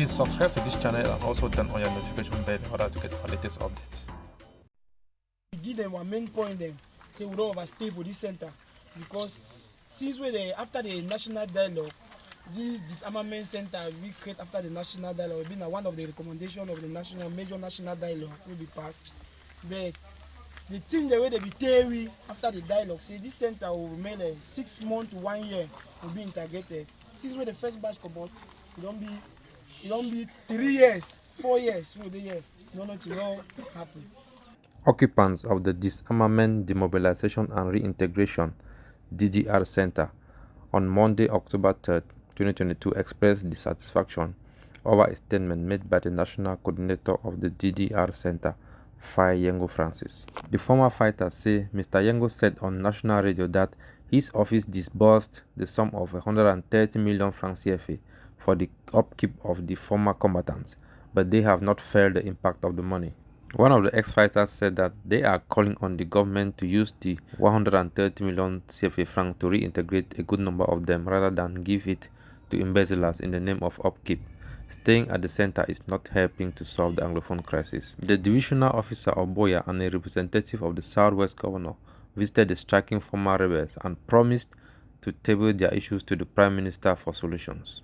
Please subscribe to this channel and also turn on your notification bell in order to get our latest updates. We give them one main point them, say we don't overstay for this center because since after the national dialogue, this disarmament center we create after the national dialogue will be one of the recommendations of the major national dialogue will be passed. But the thing the way they be theory after the dialogue say this center will remain 6 months to 1 year will be integrated. Since when the first batch come out, it don't be 3 years, 4 years will the year. Nothing will happen. Occupants of the Disarmament, Demobilization and Reintegration DDR Center on Monday, October 3rd, 2022 expressed dissatisfaction over a statement made by the national coordinator of the DDR Center, Yengo Francis. The former fighter say Mr. Yengo said on national radio that his office disbursed the sum of 130 million francs CFA for the upkeep of the former combatants, but they have not felt the impact of the money. One of the ex-fighters said that they are calling on the government to use the 130 million CFA francs to reintegrate a good number of them rather than give it to embezzlers in the name of upkeep. Staying at the center is not helping to solve the Anglophone crisis. The divisional officer of Buea and a representative of the Southwest governor visited the striking former rebels and promised to table their issues to the Prime Minister for solutions.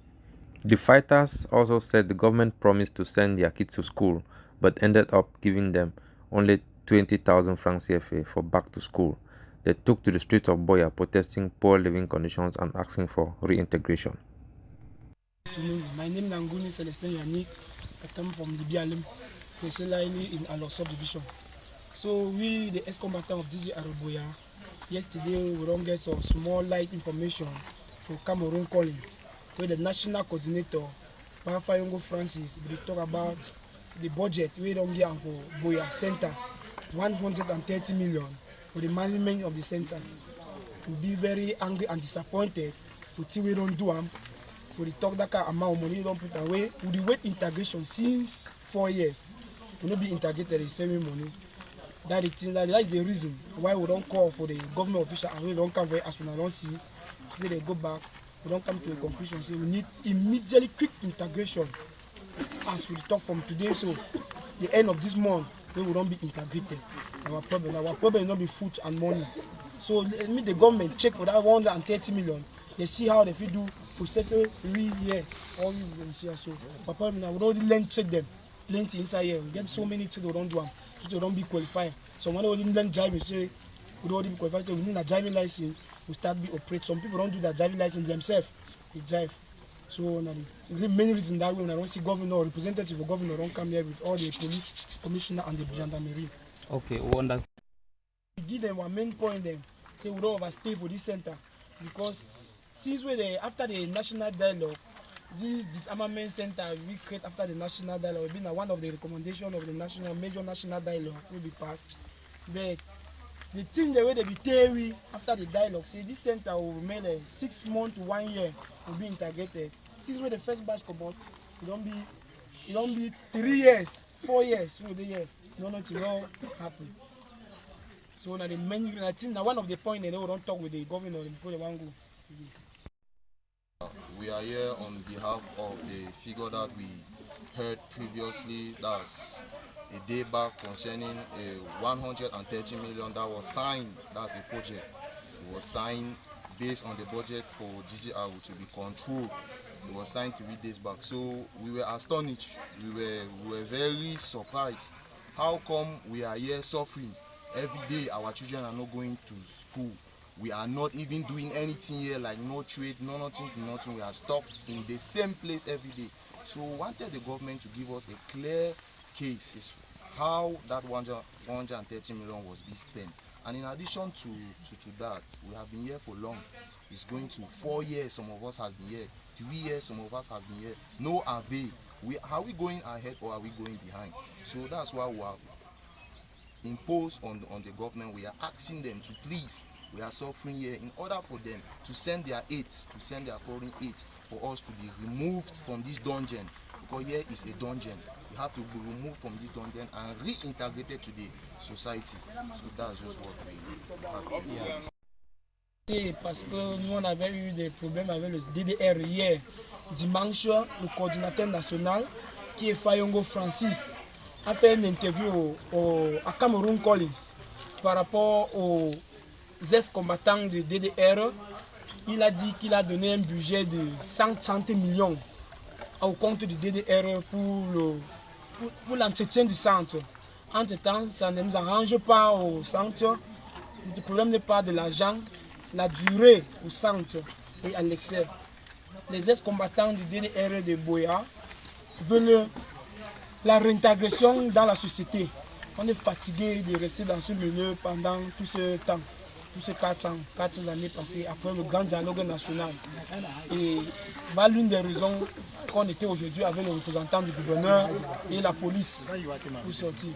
The fighters also said the government promised to send their kids to school, but ended up giving them only 20,000 francs CFA for back to school. They took to the streets of Buea protesting poor living conditions and asking for reintegration. My name is Celestin Yannick. I come from the BLM, specifically in our subdivision. So we, the ex-combatant of DDR Buea, yesterday we don't get some small light information for Cameroon Collins, where the national coordinator, Yengo Francis, will talk about the budget we don't get for Buea Center, 130 million for the management of the center. We'll be very angry and disappointed for things we don't do them. For the talk that kind of amount of money don't put away, with the weight integration since 4 years, we will not be integrated the same money. That is the reason why we don't call for the government official and we don't come very as soon as we don't see. Today they go back, we don't come to a conclusion. Say we need immediately quick integration. As we talk from today, so the end of this month, we will not be integrated. Our problem will not be food and money. So let me the government check for that 130 million. They see how they feel do for settle every year. All we will see so. Papa, we already learn check them. Plenty inside here. We get so many things they don't do them. So they don't be qualified. So when we learn driving, say we don't be qualified. We need a driving license. We start be operate. Some people don't do that driving license themselves. They drive. So the main reason that when I don't see governor or representative of governor don't come here with all the police commissioner and the gendarmerie. Okay, we understand. We give them one main point them. Say we don't overstay for this center because since after the national dialogue, this disarmament center we create after the national dialogue will be one of the recommendations of the major national dialogue will be passed. But the thing the way they be theory after the dialogue say this center will remain 6 months to 1 year will be integrated. Since when the first batch come out, it don't be 3 years, 4 years will the year. Nothing will happen. So now the main I think now one of the points they don't talk with the governor before they want to go. We are here on behalf of the figure that we heard previously, that's a day back, concerning a 130 million that was signed. That's a project. It was signed based on the budget for DDR to be controlled. It was signed 3 days back. So we were astonished. We were very surprised. How come we are here suffering? Every day our children are not going to school. We are not even doing anything here, like no trade, nothing. We are stuck in the same place every day. So we wanted the government to give us a clear case is how that 130 million was being spent. And in addition to that, we have been here for long. It's going to 4 years, some of us have been here. 3 years, some of us have been here. No avail. Are we going ahead or are we going behind? So that's why we are imposed on the government. We are asking them to please, we are suffering here, in order for them to send their aid, to send their foreign aid for us to be removed from this dungeon, because here is a dungeon. We have to be removed from this dungeon and reintegrated to the society. So that's just what we have to do. Parce que nous on avait eu des problèmes avec le DDR hier. dimanche, le coordinateur national, qui est Fayongo Francis, a fait une interview à Cameroun Collins par rapport aux ex-combattants de DDR. Il a dit qu'il a donné un budget de 130 millions au compte du DDR pour l'entretien du centre. Entre-temps, ça ne nous arrange pas au centre. Le problème n'est pas de l'argent, la durée au centre et à l'excès. Les ex-combattants du DDR de Buea veulent la réintégration dans la société. On est fatigué de rester dans ce milieu pendant tout ce temps, tous ces 4 années passées après le grand dialogue national. Et l'une des raisons qu'on était aujourd'hui avec le représentant du gouverneur et la police pour sortir.